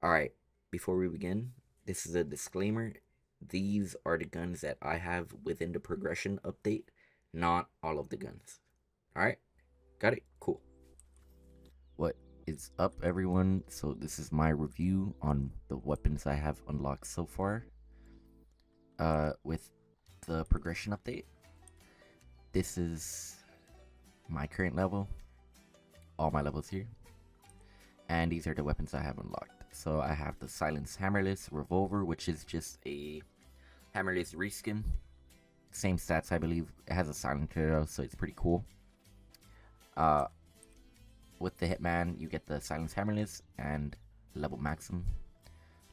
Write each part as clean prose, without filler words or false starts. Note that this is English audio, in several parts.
Alright, before we begin, this is a disclaimer. These are the guns that I have within the progression update, not all of the guns. Alright, got it? Cool. What is up, everyone? So, this is my review on the weapons I have unlocked so far with the progression update. This is my current level, all my levels here, and these are the weapons I have unlocked. So I have the Silence Hammerless Revolver, which is just a hammerless reskin. Same stats, I believe. It has a silencer though, so it's pretty cool. With the Hitman, you get the Silence Hammerless and level maximum,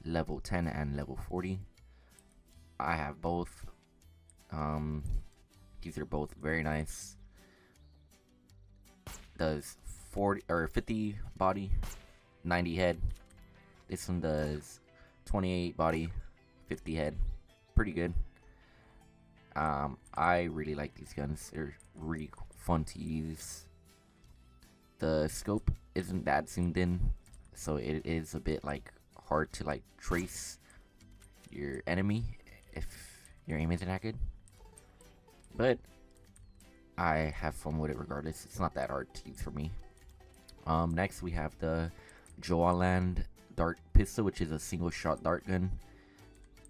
level 10 and level 40. I have both. These are both very nice. Does 40 or 50 body, 90 head. This one does 28 body, 50 head. Pretty good. I really like these guns. They're really fun to use. The scope isn't that zoomed in, so it is a bit like hard to like trace your enemy if your aim isn't that good. But I have fun with it regardless. It's not that hard to use for me. Next we have the Joaland dart pistol, which is a single shot dart gun.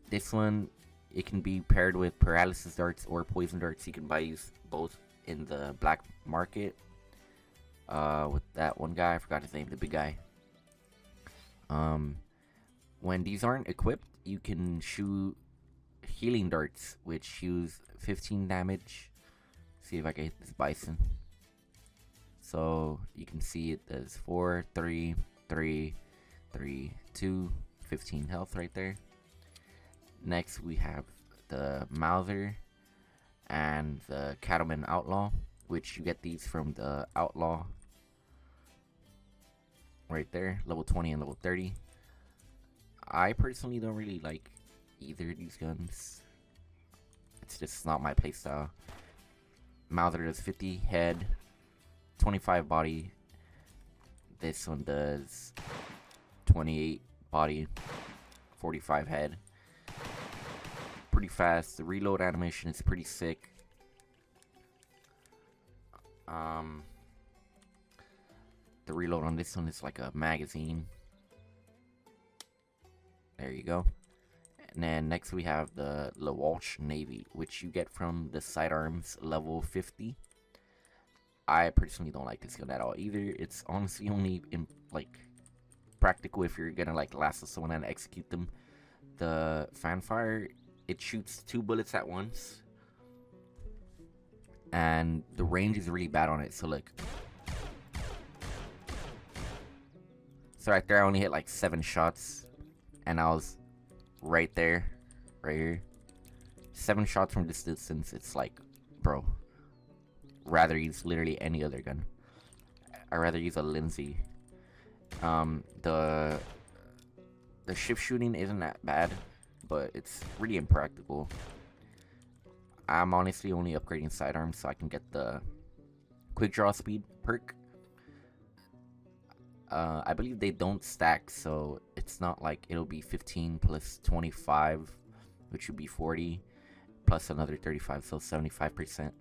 This one, it can be paired with paralysis darts or poison darts. You can buy these both in the black market with that one guy, I forgot his name, the big guy. When these aren't equipped, you can shoot healing darts, which use 15 damage. See if I can hit this bison. So you can see it does 4, 3, 3, 3, 2, 15 health right there. Next we have the Mauser and the Cattleman Outlaw, which you get these from the Outlaw right there, level 20 and level 30. I personally don't really like either of these guns. It's just not my playstyle. Mauser does 50 head, 25 body. This one does 28 body, 45 head. Pretty fast. The reload animation is pretty sick. The reload on this one is like a magazine. There you go. And then next we have the LaWalsh Navy, which you get from the sidearms level 50. I personally don't like this gun at all either. It's honestly only practical if you're gonna like lasso someone and execute them. The fanfire, it shoots 2 bullets at once, and the range is really bad on it. So look, so right there I only hit like 7 shots, and I was right there, right here. 7 shots from this distance. It's like, bro, rather use literally any other gun. I'd rather use a Lindsay. The shift shooting isn't that bad, but it's really impractical. I'm honestly only upgrading sidearms so I can get the quick draw speed perk. I believe they don't stack, so it's not like it'll be 15 plus 25, which would be 40, plus another 35, so 75%.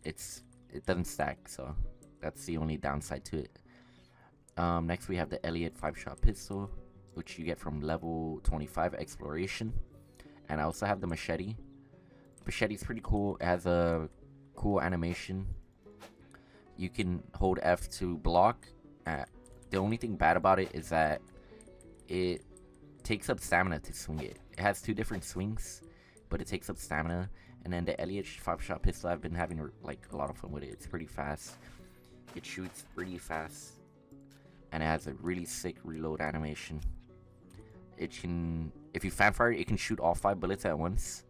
It doesn't stack, so that's the only downside to it. Next we have the Elliott 5-shot pistol, which you get from level 25 exploration. And I also have the machete. Machete's pretty cool. It has a cool animation. You can hold F to block. The only thing bad about it is that it takes up stamina to swing it. It has 2 different swings, but it takes up stamina. And then the Elliott 5-shot pistol, I've been having like a lot of fun with it. It's pretty fast. It shoots pretty fast, and it has a really sick reload animation. It can, if you fanfire it, can shoot all 5 bullets at once.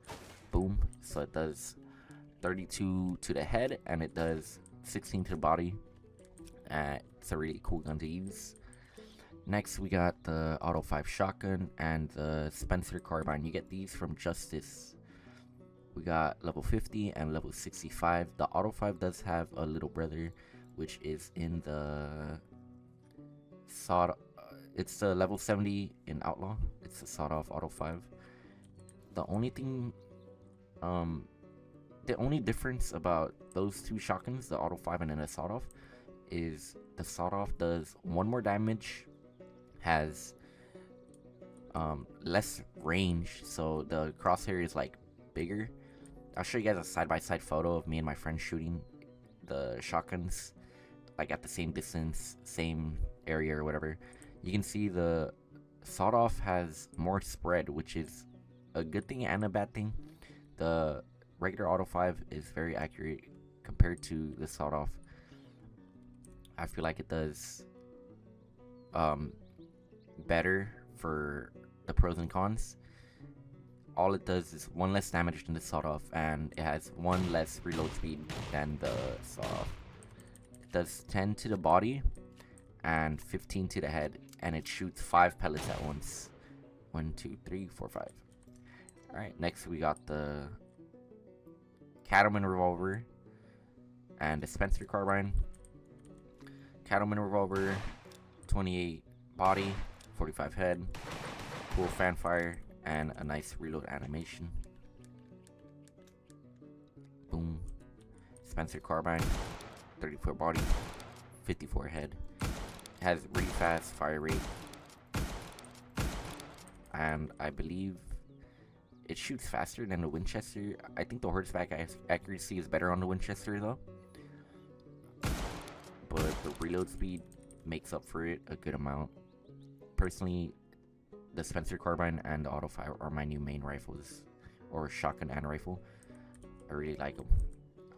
Boom. So it does 32 to the head, and it does 16 to the body. It's a really cool gun to use. Next we got the Auto 5 shotgun and the Spencer carbine. You get these from Justice. We got level 50 and level 65. The Auto 5 does have a little brother, which is in the It's the level 70 in Outlaw. It's a sawed-off auto 5. The only thing, the only difference about those two shotguns, the auto 5 and then the sawed-off, is the sawed-off does 1 more damage, has less range, so the crosshair is like bigger. I'll show you guys a side-by-side photo of me and my friend shooting the shotguns, like at the same distance, same area or whatever. You can see the sawed-off has more spread, which is a good thing and a bad thing. The regular auto 5 is very accurate compared to the sawed-off. I feel like it does better for the pros and cons. All it does is 1 less damage than the sawed-off, and it has 1 less reload speed than the sawed-off. It does 10 to the body and 15 to the head, and it shoots 5 pellets at once. 1, 2, 3, 4, 5. Alright, next we got the Cattleman Revolver and the Spencer Carbine. Cattleman Revolver, 28 body, 45 head, cool fanfire, and a nice reload animation. Boom. Spencer Carbine, 34 body, 54 head. Has really fast fire rate, and I believe it shoots faster than the Winchester. I think the horseback accuracy is better on the Winchester though, but the reload speed makes up for it a good amount. Personally, the Spencer Carbine and the Auto 5 are my new main rifles, or shotgun and rifle. I really like them.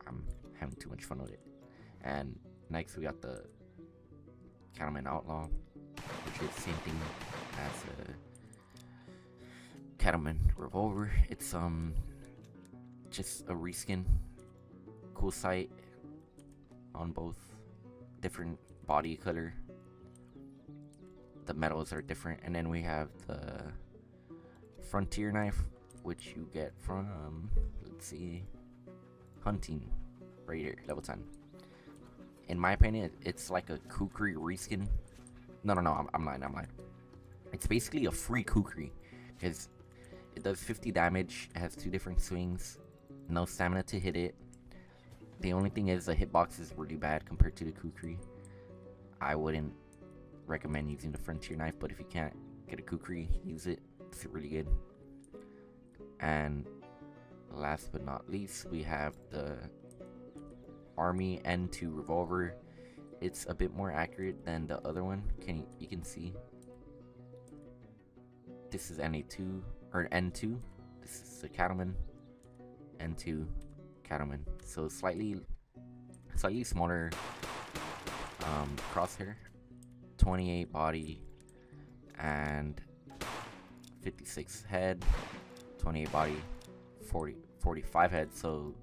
I'm having too much fun with it. And next we got the Cattleman Outlaw, which is the same thing as a Cattleman Revolver. It's just a reskin, cool sight on both, different body color. The metals are different, and then we have the Frontier knife, which you get from, let's see, hunting, right here, level 10. In my opinion, it's like a kukri reskin. No, I'm lying. It's basically a free kukri, because it does 50 damage, it has 2 different swings, no stamina to hit it. The only thing is the hitbox is really bad compared to the kukri. I wouldn't recommend using the Frontier knife, but if you can't get a kukri, use it. It's really good. And last but not least, we have the Army N2 Revolver. It's a bit more accurate than the other one. You can see this is NA2 or N2. This is the Cattleman N2 Cattleman. So slightly smaller crosshair, 28 body and 56 head, 28 body, 45 head. So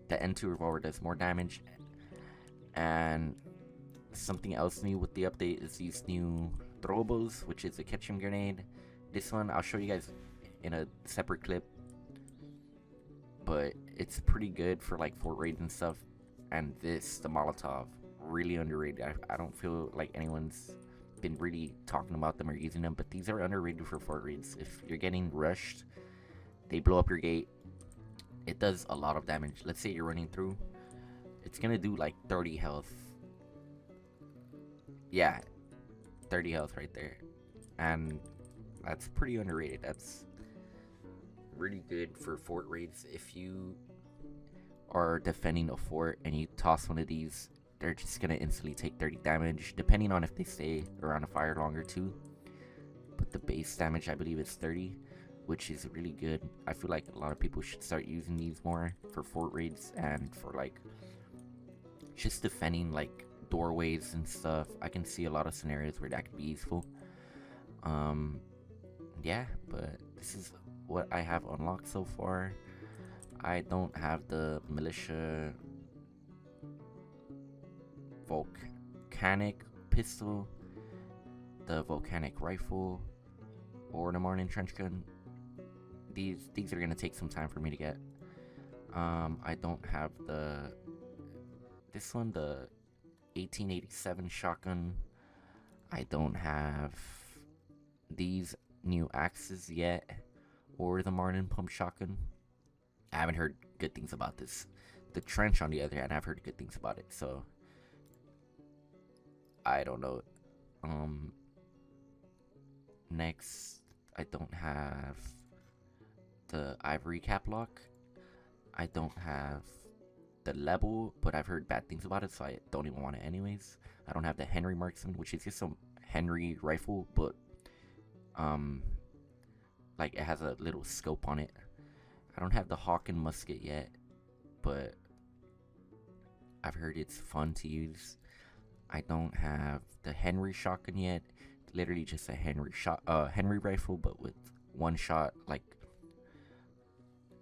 the N2 Revolver does more damage. And something else new with the update is these new Throwables, which is a catch-em grenade. This one I'll show you guys in a separate clip, but it's pretty good for like fort raids and stuff. And this, the Molotov, really underrated. I don't feel like anyone's been really talking about them or using them, but these are underrated for fort raids. If you're getting rushed, they blow up your gate. It does a lot of damage. Let's say you're running through, it's gonna do like 30 health. Yeah, 30 health right there. And that's pretty underrated. That's really good for fort raids. If you are defending a fort and you toss one of these, they're just gonna instantly take 30 damage, depending on if they stay around a fire longer too. But the base damage, I believe, is 30, which is really good. I feel like a lot of people should start using these more for fort raids and for like just defending like doorways and stuff. I can see a lot of scenarios where that could be useful. Yeah, but this is what I have unlocked so far. I don't have the militia volcanic pistol, the volcanic rifle, or the Martin trench gun. These are gonna take some time for me to get. I don't have this one, the 1887 shotgun. I don't have these new axes yet, or the Martin pump shotgun. I haven't heard good things about this. The trench, on the other hand, I've heard good things about it, so I don't know. Next, I don't have the ivory cap lock. I don't have the level, but I've heard bad things about it, so I don't even want it anyways. I don't have the Henry marksman, which is just some Henry rifle, but like it has a little scope on it. I don't have the Hawk and musket yet, but I've heard it's fun to use. I don't have the Henry shotgun yet. Literally just a Henry rifle, but with one shot, like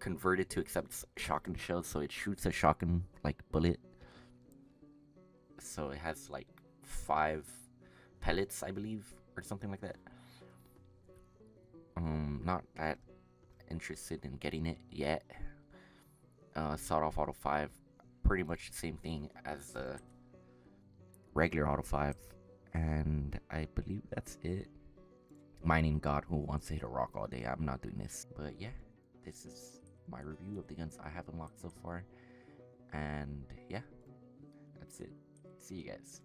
converted to accept shotgun shells, so it shoots a shotgun like bullet. So it has like 5 pellets, I believe, or something like that. Not that interested in getting it yet. Sawed-off Auto 5, pretty much the same thing as the regular Auto 5, and I believe that's it. Mining God who wants to hit a rock all day. I'm not doing this, but yeah, this is my review of the guns I have unlocked so far, and yeah, that's it. See you guys.